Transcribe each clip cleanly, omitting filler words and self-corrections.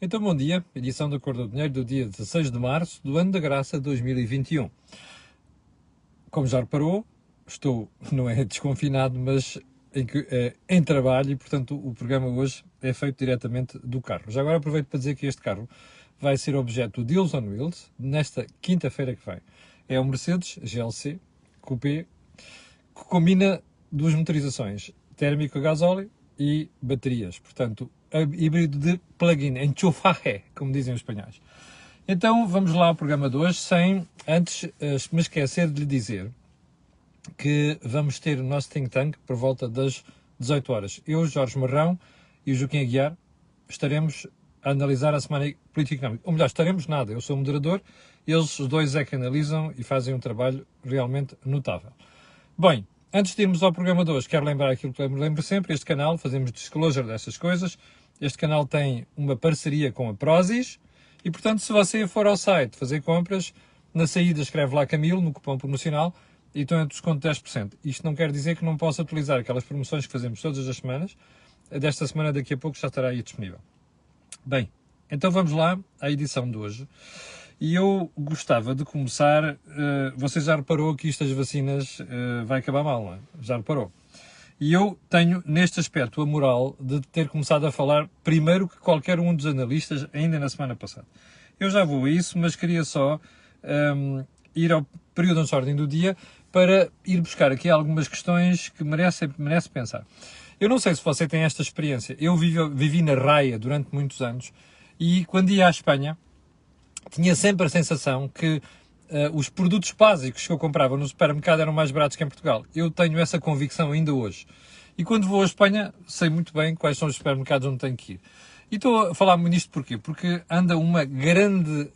Então, bom dia, edição da Cor do Dinheiro do dia 16 de março do ano da graça 2021. Como já reparou, estou, não é desconfinado, mas em trabalho e, portanto, o programa hoje é feito diretamente do carro. Já agora aproveito para dizer que este carro vai ser objeto do Deals on Wheels nesta quinta-feira que vem. É um Mercedes GLC Coupé que combina duas motorizações, térmico a gasóleo e baterias. Portanto, híbrido de plug-in, enchufaje, como dizem os espanhóis. Então, vamos lá ao programa de hoje, sem antes me esquecer de lhe dizer que vamos ter o nosso think tank por volta das 18 horas. Eu, Jorge Marrão e o Joaquim Aguiar estaremos a analisar a semana política económica. Ou melhor, estaremos nada, eu sou o moderador, eles os dois é que analisam e fazem um trabalho realmente notável. Bem, antes de irmos ao programa de hoje, quero lembrar aquilo que lembro sempre, este canal, fazemos disclosure destas coisas, este canal tem uma parceria com a Prozis e, portanto, se você for ao site fazer compras, na saída escreve lá Camilo, no cupom promocional, e então é desconto de 10%. Isto não quer dizer que não possa utilizar aquelas promoções que fazemos todas as semanas, desta semana daqui a pouco já estará aí disponível. Bem, então vamos lá à edição de hoje. E eu gostava de começar, você já reparou que isto das vacinas vai acabar mal, não é? Já reparou? E eu tenho, neste aspecto, a moral de ter começado a falar primeiro que qualquer um dos analistas, ainda na semana passada. Eu já vou a isso, mas queria só ir ao período de ordem do dia para ir buscar aqui algumas questões que merece pensar. Eu não sei se você tem esta experiência. Eu vivi na Raia durante muitos anos e quando ia à Espanha tinha sempre a sensação que os produtos básicos que eu comprava no supermercado eram mais baratos que em Portugal. Eu tenho essa convicção ainda hoje. E quando vou à Espanha, sei muito bem quais são os supermercados onde tenho que ir. E estou a falar nisto porquê? Porque anda uma grande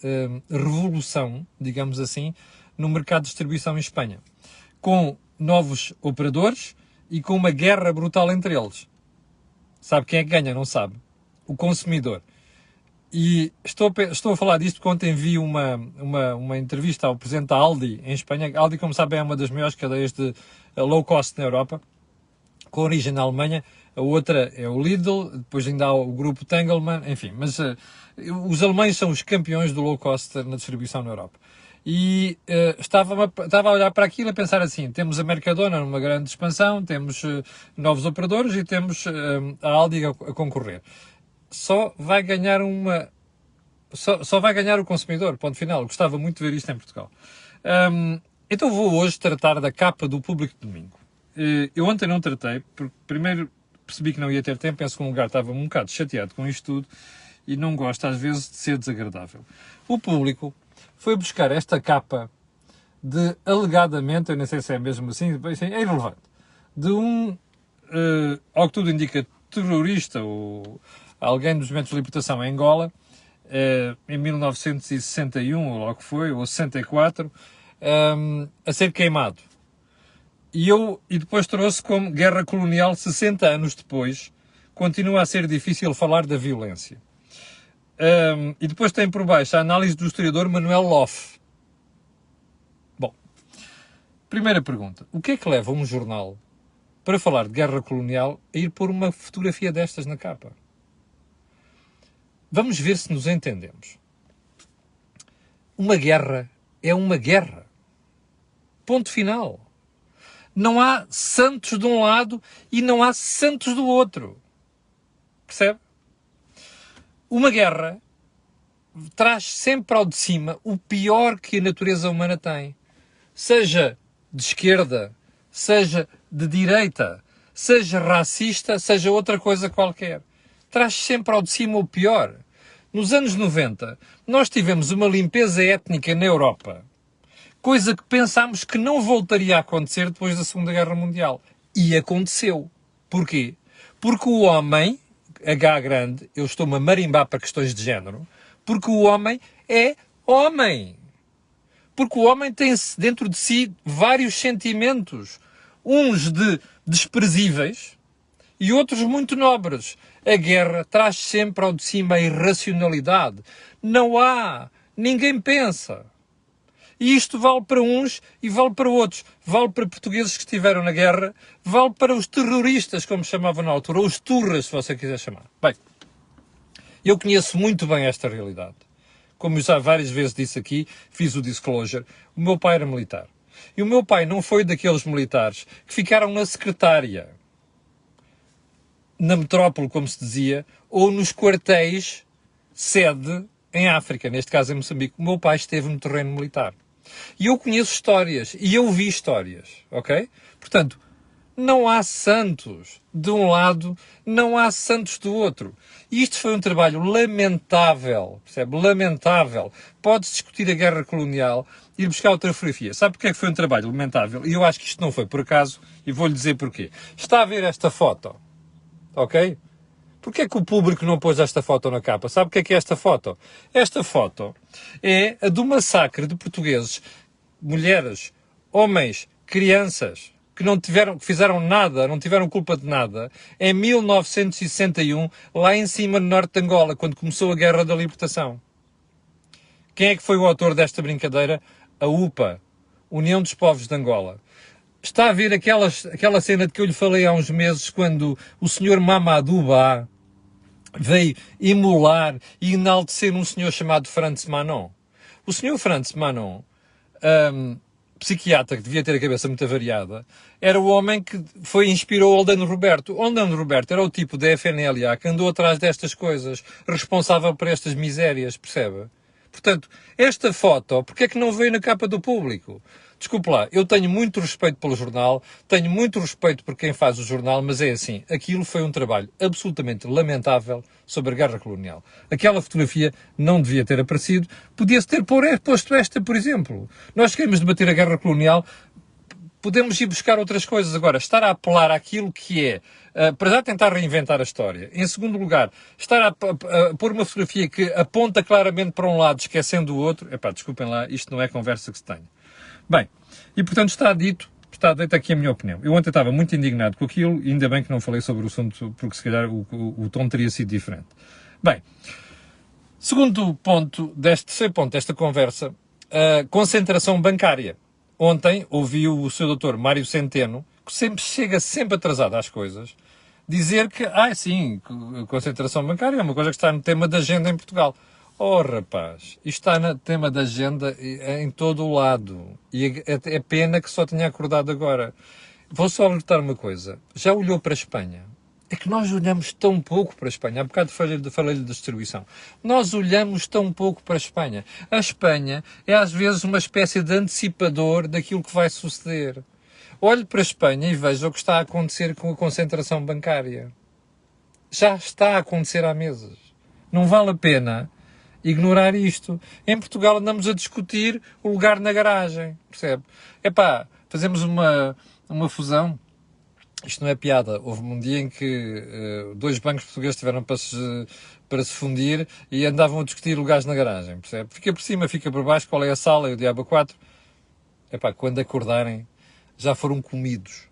revolução, digamos assim, no mercado de distribuição em Espanha. Com novos operadores e com uma guerra brutal entre eles. Sabe quem é que ganha? Não sabe. O consumidor. E estou a falar disto porque ontem vi uma entrevista ao presidente da Aldi em Espanha. A Aldi, como sabem, é uma das maiores cadeias de low cost na Europa, com origem na Alemanha. A outra é o Lidl, depois ainda há o grupo Tengelmann, enfim. Mas os alemães são os campeões do low cost na distribuição na Europa. E estava a olhar para aquilo e a pensar assim, temos a Mercadona numa grande expansão, temos novos operadores e temos a Aldi a concorrer. Só vai ganhar o consumidor, ponto final. Gostava muito de ver isto em Portugal. Então vou hoje tratar da capa do Público de Domingo. Eu ontem não tratei, porque primeiro percebi que não ia ter tempo, em segundo lugar estava um bocado chateado com isto tudo e não gosto às vezes de ser desagradável. O Público foi buscar esta capa de, alegadamente, eu não sei se é mesmo assim, é irrelevante, de ao que tudo indica, terrorista ou alguém dos movimentos de libertação em Angola, em 1961, ou logo foi, ou 64, a ser queimado. E depois trouxe como guerra colonial 60 anos depois, continua a ser difícil falar da violência. E depois tem por baixo a análise do historiador Manuel Loff. Bom, primeira pergunta. O que é que leva um jornal, para falar de guerra colonial, a ir pôr uma fotografia destas na capa? Vamos ver se nos entendemos. Uma guerra é uma guerra. Ponto final. Não há santos de um lado e não há santos do outro. Percebe? Uma guerra traz sempre ao de cima o pior que a natureza humana tem. Seja de esquerda, seja de direita, seja racista, seja outra coisa qualquer. Traz sempre ao de cima o pior. Nos anos 90, nós tivemos uma limpeza étnica na Europa, coisa que pensámos que não voltaria a acontecer depois da Segunda Guerra Mundial. E aconteceu. Porquê? Porque o homem, H grande, eu estou-me a marimbar para questões de género, porque o homem é homem. Porque o homem tem dentro de si vários sentimentos, uns de desprezíveis e outros muito nobres. A guerra traz sempre ao de cima a irracionalidade. Não há. Ninguém pensa. E isto vale para uns e vale para outros. Vale para portugueses que estiveram na guerra, vale para os terroristas, como chamavam na altura, ou os turras, se você quiser chamar. Bem, Eu conheço muito bem esta realidade. Como eu já várias vezes disse aqui, fiz o disclosure, o meu pai era militar. E o meu pai não foi daqueles militares que ficaram na secretária, na metrópole, como se dizia, ou nos quartéis sede em África, neste caso em Moçambique. O meu pai esteve no terreno militar. E eu conheço histórias, e eu vi histórias, ok? Portanto, não há santos de um lado, não há santos do outro. E isto foi um trabalho lamentável, percebe? Lamentável. Pode-se discutir a guerra colonial e ir buscar outra fotografia. Sabe porque é que foi um trabalho lamentável? E eu acho que isto não foi por acaso, e vou-lhe dizer porquê. Está a ver esta foto, ok? Porquê é que o público não pôs esta foto na capa? Sabe o que é esta foto? Esta foto é a do massacre de portugueses, mulheres, homens, crianças, que não tiveram, que fizeram nada, não tiveram culpa de nada, em 1961, lá em cima no norte de Angola, quando começou a Guerra da Libertação. Quem é que foi o autor desta brincadeira? A UPA, União dos Povos de Angola. Está a ver aquela cena de que eu lhe falei há uns meses, quando o senhor Mamadou Ba veio imolar e enaltecer um senhor chamado Frantz Manon. O senhor Frantz Manon, psiquiatra que devia ter a cabeça muito avariada, era o homem que inspirou o Aldano Roberto. O Aldano Roberto era o tipo da FNLA que andou atrás destas coisas, responsável por estas misérias, percebe? Portanto, esta foto, porque é que não veio na capa do Público? Desculpe lá, eu tenho muito respeito pelo jornal, tenho muito respeito por quem faz o jornal, mas é assim, aquilo foi um trabalho absolutamente lamentável sobre a guerra colonial. Aquela fotografia não devia ter aparecido, podia-se ter posto esta, por exemplo. Nós queremos debater a guerra colonial, podemos ir buscar outras coisas. Agora, estar a apelar àquilo que é, para já tentar reinventar a história. Em segundo lugar, estar a pôr uma fotografia que aponta claramente para um lado, esquecendo o outro, desculpem lá, isto não é conversa que se tenha. Bem, e portanto está dito aqui a minha opinião. Eu ontem estava muito indignado com aquilo, e ainda bem que não falei sobre o assunto, porque se calhar o tom teria sido diferente. Bem, terceiro ponto desta conversa, a concentração bancária. Ontem ouvi o seu doutor Mário Centeno, que chega sempre atrasado às coisas, dizer que, sim, concentração bancária é uma coisa que está no tema da agenda em Portugal. Oh, rapaz, isto está no tema da agenda em todo o lado. E é pena que só tenha acordado agora. Vou só alertar uma coisa. Já olhou para a Espanha? É que nós olhamos tão pouco para a Espanha. Há bocado falei-lhe da distribuição. Nós olhamos tão pouco para a Espanha. A Espanha é às vezes uma espécie de antecipador daquilo que vai suceder. Olhe para a Espanha e veja o que está a acontecer com a concentração bancária. Já está a acontecer há meses. Não vale a pena ignorar isto. Em Portugal andamos a discutir o lugar na garagem, percebe? Fazemos uma fusão. Isto não é piada. Houve um dia em que dois bancos portugueses tiveram para se fundir e andavam a discutir lugares na garagem, percebe? Fica por cima, fica por baixo, qual é a sala e o diabo a quatro. Quando acordarem, já foram comidos.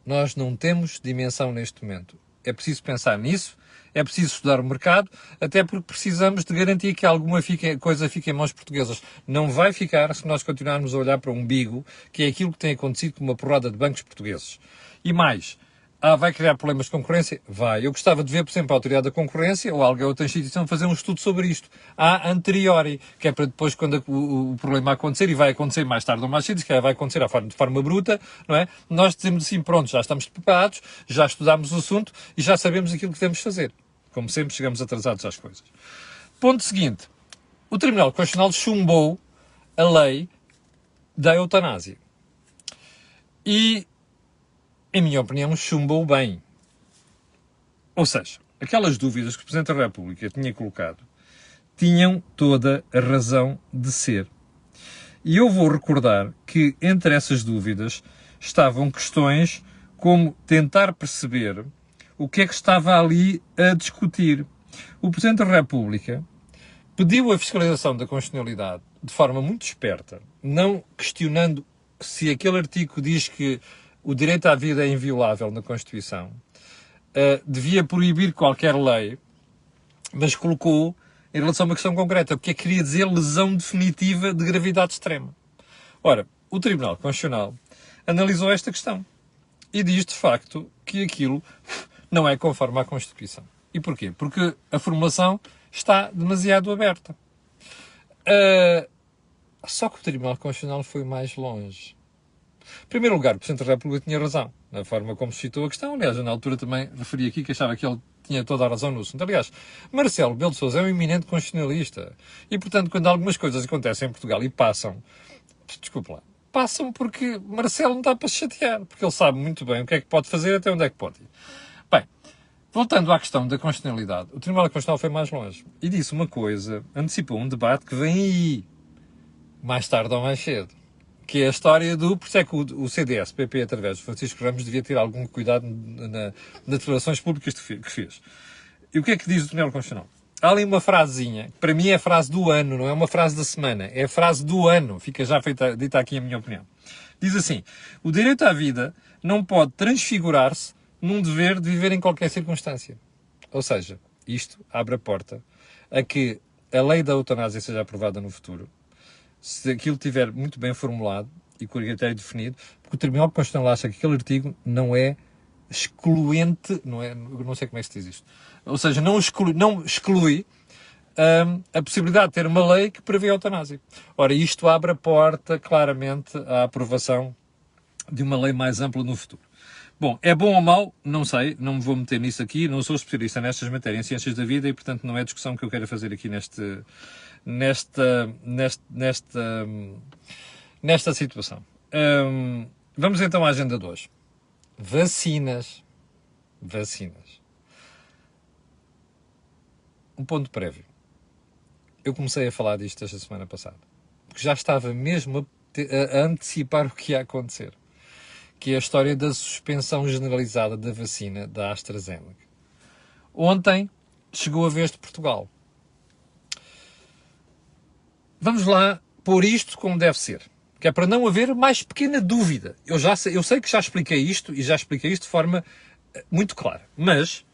Nós não temos dimensão neste momento. É preciso pensar nisso. É preciso estudar o mercado, até porque precisamos de garantir que alguma coisa fique em mãos portuguesas. Não vai ficar se nós continuarmos a olhar para um umbigo, que é aquilo que tem acontecido com uma porrada de bancos portugueses. E mais, vai criar problemas de concorrência? Vai. Eu gostava de ver, por exemplo, a Autoridade da Concorrência ou alguma outra instituição fazer um estudo sobre isto. A anteriori, que é para depois, quando o problema acontecer, e vai acontecer mais tarde ou mais cedo, que vai acontecer de forma bruta, não é? Nós dizemos assim, pronto, já estamos preparados, já estudámos o assunto e já sabemos aquilo que devemos fazer. Como sempre, chegamos atrasados às coisas. Ponto seguinte. O Tribunal Constitucional chumbou a lei da eutanásia. E, em minha opinião, chumbou bem. Ou seja, aquelas dúvidas que o Presidente da República tinha colocado tinham toda a razão de ser. E eu vou recordar que, entre essas dúvidas, estavam questões como tentar perceber o que é que estava ali a discutir. O Presidente da República pediu a fiscalização da constitucionalidade de forma muito esperta, não questionando se aquele artigo diz que o direito à vida é inviolável na Constituição, devia proibir qualquer lei, mas colocou em relação a uma questão concreta, o que é que queria dizer lesão definitiva de gravidade extrema. Ora, o Tribunal Constitucional analisou esta questão e diz, de facto, que aquilo não é conforme à Constituição. E porquê? Porque a formulação está demasiado aberta. Só que o Tribunal Constitucional foi mais longe. Em primeiro lugar, o Presidente da República tinha razão na forma como se citou a questão. Aliás, eu na altura também referi aqui que achava que ele tinha toda a razão no assunto. Aliás, Marcelo Rebelo de Sousa é um eminente constitucionalista. E, portanto, quando algumas coisas acontecem em Portugal e passam, desculpe lá, passam porque Marcelo não está para se chatear, porque ele sabe muito bem o que é que pode fazer até onde é que pode ir. Bem, voltando à questão da constitucionalidade, o Tribunal Constitucional foi mais longe e disse uma coisa, antecipou um debate que vem aí, mais tarde ou mais cedo, que é a história do... Por isso é que o CDS, PP, através de Francisco Ramos, devia ter algum cuidado nas declarações públicas que fez. E o que é que diz o Tribunal Constitucional? Há ali uma frasezinha, que para mim é a frase do ano, não é uma frase da semana, é a frase do ano, fica já dita aqui a minha opinião. Diz assim: o direito à vida não pode transfigurar-se num dever de viver em qualquer circunstância. Ou seja, isto abre a porta a que a lei da eutanásia seja aprovada no futuro, se aquilo estiver muito bem formulado e com o critério definido, porque o Tribunal Constitucional acha que aquele artigo não é excluente, não sei como é que se diz isto, ou seja, não exclui a possibilidade de ter uma lei que prevê a eutanásia. Ora, isto abre a porta claramente à aprovação de uma lei mais ampla no futuro. Bom, é bom ou mau? Não sei, não me vou meter nisso aqui, não sou especialista nestas matérias, em ciências da vida, e portanto não é discussão que eu quero fazer aqui nesta situação. Vamos então à agenda de hoje. Vacinas. Um ponto prévio. Eu comecei a falar disto esta semana passada, porque já estava mesmo a antecipar o que ia acontecer, que é a história da suspensão generalizada da vacina da AstraZeneca. Ontem chegou a vez de Portugal. Vamos lá pôr isto como deve ser, que é para não haver mais pequena dúvida. Eu sei que já expliquei isto, e já expliquei isto de forma muito clara, mas,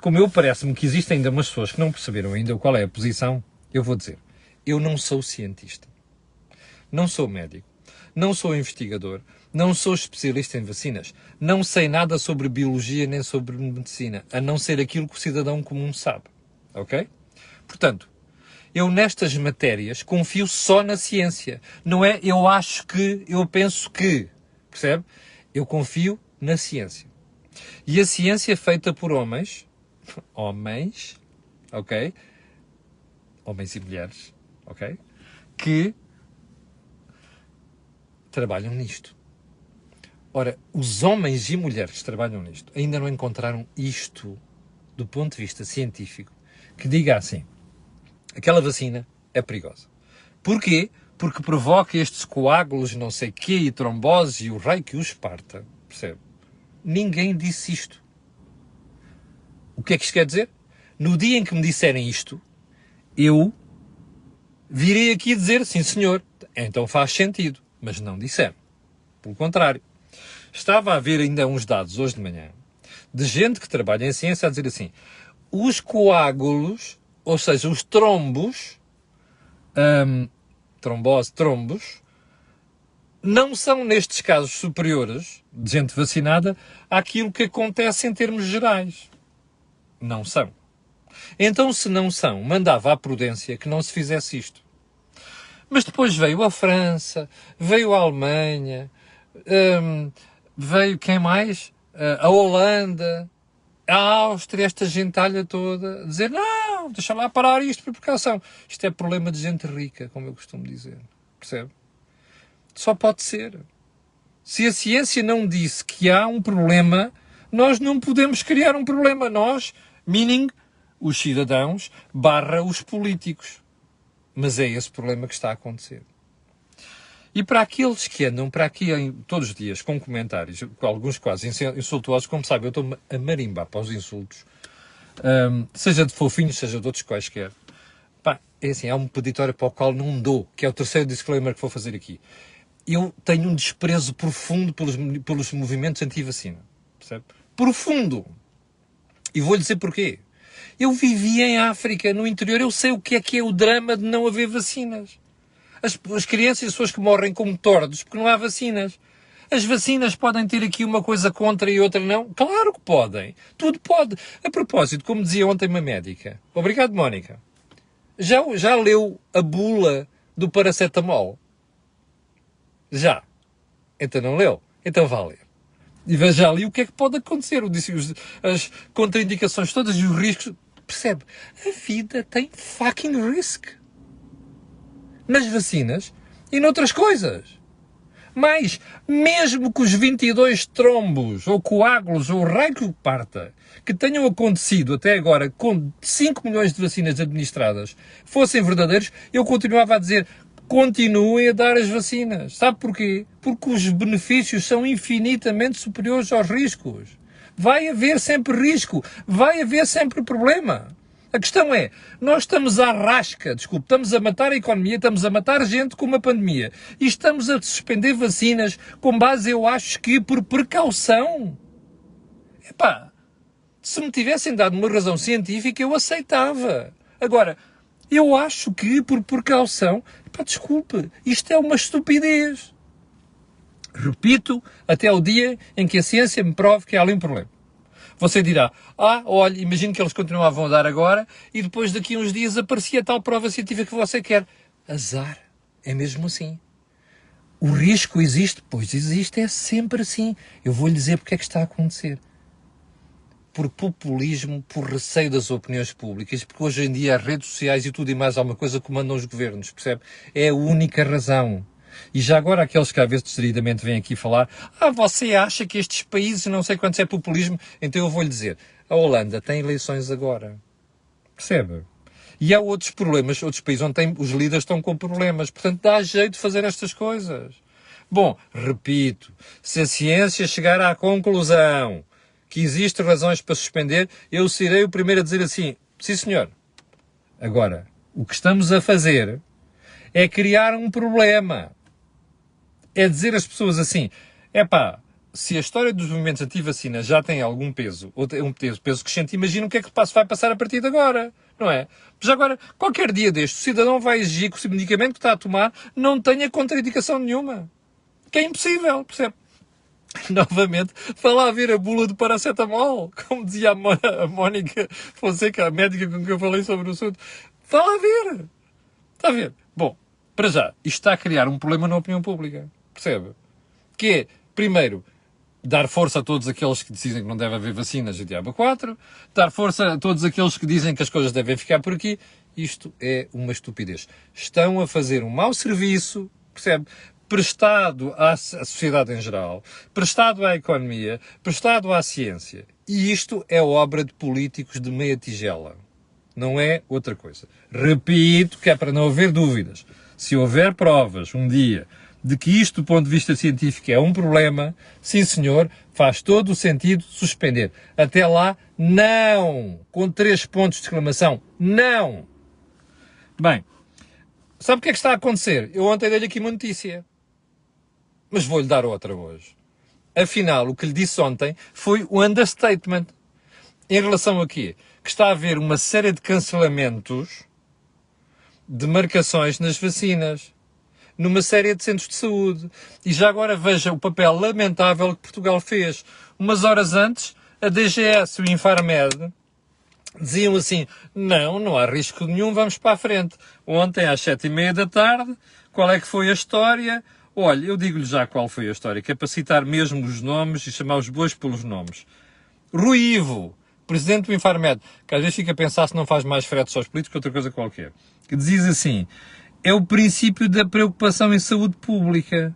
como parece-me que existem ainda umas pessoas que não perceberam ainda qual é a posição, eu vou dizer: eu não sou cientista, não sou médico, não sou investigador, não sou especialista em vacinas, não sei nada sobre biologia nem sobre medicina, a não ser aquilo que o cidadão comum sabe, ok? Portanto, eu nestas matérias confio só na ciência. Não é eu acho que, eu penso que. Percebe? Eu confio na ciência. E a ciência é feita por homens, ok? Homens e mulheres, ok? Que trabalham nisto. Ora, os homens e mulheres que trabalham nisto ainda não encontraram isto, do ponto de vista científico, que diga assim: aquela vacina é perigosa. Porquê? Porque provoca estes coágulos, não sei quê, e trombose, e o rei que os parta. Percebe? Ninguém disse isto. O que é que isto quer dizer? No dia em que me disserem isto, eu virei aqui dizer: sim senhor, então faz sentido. Mas não disseram. Pelo contrário. Estava a ver ainda uns dados hoje de manhã de gente que trabalha em ciência a dizer assim: os coágulos, ou seja, os trombos, trombos, não são nestes casos superiores de gente vacinada àquilo que acontece em termos gerais. Não são. Então, se não são, mandava à prudência que não se fizesse isto. Mas depois veio a França, veio a Alemanha, veio quem mais? A Holanda, a Áustria, esta gentalha toda, dizer: não, deixa lá parar isto por precaução. Isto é problema de gente rica, como eu costumo dizer. Percebe? Só pode ser. Se a ciência não disse que há um problema, nós não podemos criar um problema. Nós, meaning os cidadãos, / os políticos. Mas é esse problema que está a acontecer. E para aqueles que andam para aqui todos os dias com comentários, com alguns quase insultuosos, como sabe, eu estou a marimbar para os insultos, seja de fofinhos, seja de outros quaisquer. Pá, é assim, há um peditório para o qual não dou, que é o terceiro disclaimer que vou fazer aqui. Eu tenho um desprezo profundo pelos movimentos anti-vacina. Percebe? Profundo. E vou-lhe dizer porquê. Eu vivi em África, no interior, eu sei o que é o drama de não haver vacinas. As crianças e as pessoas que morrem como tordos porque não há vacinas. As vacinas podem ter aqui uma coisa contra e outra não? Claro que podem. Tudo pode. A propósito, como dizia ontem uma médica. Obrigado, Mónica. Já leu a bula do paracetamol? Já. Então não leu? Então vá ler. E veja ali o que é que pode acontecer. As contraindicações todas e os riscos. Percebe? A vida tem fucking risk. Nas vacinas e noutras coisas. Mas, mesmo que os 22 trombos, ou coágulos, ou raio que parta, que tenham acontecido até agora com 5 milhões de vacinas administradas, fossem verdadeiros, eu continuava a dizer, continuem a dar as vacinas. Sabe porquê? Porque os benefícios são infinitamente superiores aos riscos. Vai haver sempre risco, vai haver sempre problema. A questão é, nós estamos à rasca, estamos a matar a economia, estamos a matar gente com uma pandemia e estamos a suspender vacinas com base, eu acho que, por precaução. Epá, se me tivessem dado uma razão científica, eu aceitava. Agora, eu acho que, por precaução, epá, desculpe, isto é uma estupidez. Repito, até o dia em que a ciência me prove que há ali um problema. Você dirá, olha, imagino que eles continuavam a dar agora e depois daqui a uns dias aparecia tal prova científica que você quer. Azar. É mesmo assim. O risco existe? Pois existe, é sempre assim. Eu vou-lhe dizer porque é que está a acontecer. Por populismo, por receio das opiniões públicas, porque hoje em dia as redes sociais e tudo e mais alguma coisa comandam os governos, percebe? É a única razão. E já agora aqueles que às vezes distraidamente vêm aqui falar, você acha que estes países, não sei quantos é populismo, então eu vou-lhe dizer, a Holanda tem eleições agora. Percebe? E há outros problemas, outros países onde os líderes estão com problemas, portanto dá jeito de fazer estas coisas. Bom, repito, se a ciência chegar à conclusão que existem razões para suspender, eu serei o primeiro a dizer assim, sim senhor. Agora, o que estamos a fazer é criar um problema. É dizer às pessoas assim, se a história dos movimentos anti-vacina já tem algum peso, ou tem um peso crescente, imagina o que é que vai passar a partir de agora, não é? Já agora, qualquer dia deste, o cidadão vai exigir que o medicamento que está a tomar não tenha contraindicação nenhuma. Que é impossível, percebe? Novamente, vai lá ver a bula do paracetamol, como dizia a Mónica Fonseca, a médica com quem eu falei sobre o assunto. Vai lá ver. Está a ver? Bom, para já, isto está a criar um problema na opinião pública. Percebe? Que é, primeiro, dar força a todos aqueles que dizem que não deve haver vacinas e diabo 4, dar força a todos aqueles que dizem que as coisas devem ficar por aqui. Isto é uma estupidez. Estão a fazer um mau serviço, percebe? Prestado à sociedade em geral, prestado à economia, prestado à ciência. E isto é obra de políticos de meia tigela. Não é outra coisa. Repito que é para não haver dúvidas. Se houver provas um dia de que isto, do ponto de vista científico, é um problema, sim senhor, faz todo o sentido suspender. Até lá, não! Com 3 pontos de exclamação. Não! Bem, sabe o que é que está a acontecer? Eu ontem dei-lhe aqui uma notícia. Mas vou-lhe dar outra hoje. Afinal, o que lhe disse ontem foi o understatement. Em relação a quê? Que está a haver uma série de cancelamentos de marcações nas vacinas, numa série de centros de saúde. E já agora veja o papel lamentável que Portugal fez. Umas horas antes, a DGS e o Infarmed diziam assim, não há risco nenhum, vamos para a frente. Ontem, às 7h30 da tarde, qual é que foi a história? Olha, eu digo-lhe já qual foi a história, que é para citar mesmo os nomes e chamar os bois pelos nomes. Rui Ivo, presidente do Infarmed, que às vezes fica a pensar se não faz mais fretes aos políticos que outra coisa qualquer, que diz assim, é o princípio da preocupação em saúde pública.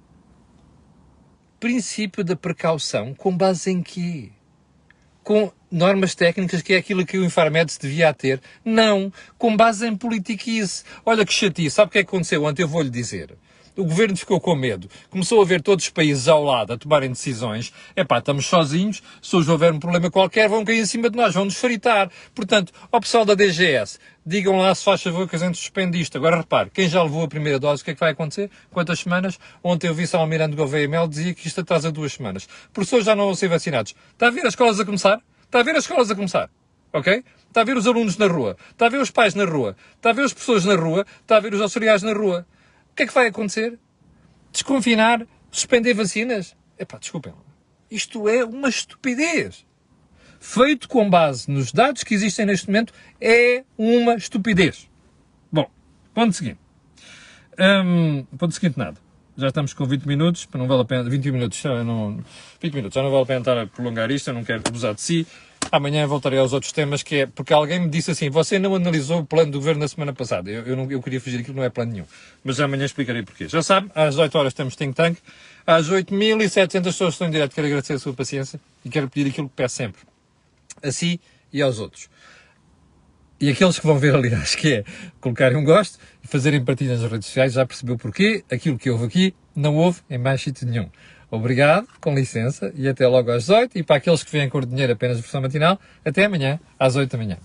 Princípio da precaução, com base em quê? Com normas técnicas, que é aquilo que o Infarmed se devia ter? Não, com base em politiquice. Olha que chatice, sabe o que é que aconteceu ontem? Eu vou-lhe dizer. O governo ficou com medo. Começou a ver todos os países ao lado a tomarem decisões. Estamos sozinhos. Se hoje houver um problema qualquer, vão cair em cima de nós. Vão-nos fritar. Portanto, ao pessoal da DGS, digam lá se faz favor que a gente suspende isto. Agora repare, quem já levou a primeira dose, o que é que vai acontecer? Quantas semanas? Ontem eu vi São Almirante Gouveia e Mel dizia que isto atrasa 2 semanas. Professores já não vão ser vacinados. Está a ver as escolas a começar? Está a ver as escolas a começar? Ok? Está a ver os alunos na rua? Está a ver os pais na rua? Está a ver as pessoas na rua? Está a ver os auxiliares na rua? O que é que vai acontecer? Desconfinar? Suspender vacinas? Desculpem. Isto é uma estupidez. Feito com base nos dados que existem neste momento, é uma estupidez. Ponto seguinte. Ponto seguinte, nada. Já estamos com 20 minutos, não vale a pena, 21 minutos, 20 minutos, já não vale a pena estar a prolongar isto, eu não quero abusar de si. Amanhã voltarei aos outros temas, que é, porque alguém me disse assim, você não analisou o plano do governo na semana passada. Eu queria fugir daquilo, não é plano nenhum. Mas amanhã explicarei porquê. Já sabe, às 8 horas temos Think Tank, às 8.700 pessoas estão em direto, quero agradecer a sua paciência e quero pedir aquilo que peço sempre, a si e aos outros. E aqueles que vão ver, aliás, que é colocarem um gosto e fazerem partilha nas redes sociais, já percebeu porquê, aquilo que houve aqui não houve em mais sítio nenhum. Obrigado, com licença, e até logo às 8. E para aqueles que vêm com o dinheiro apenas versão matinal, até amanhã, às 8 da manhã.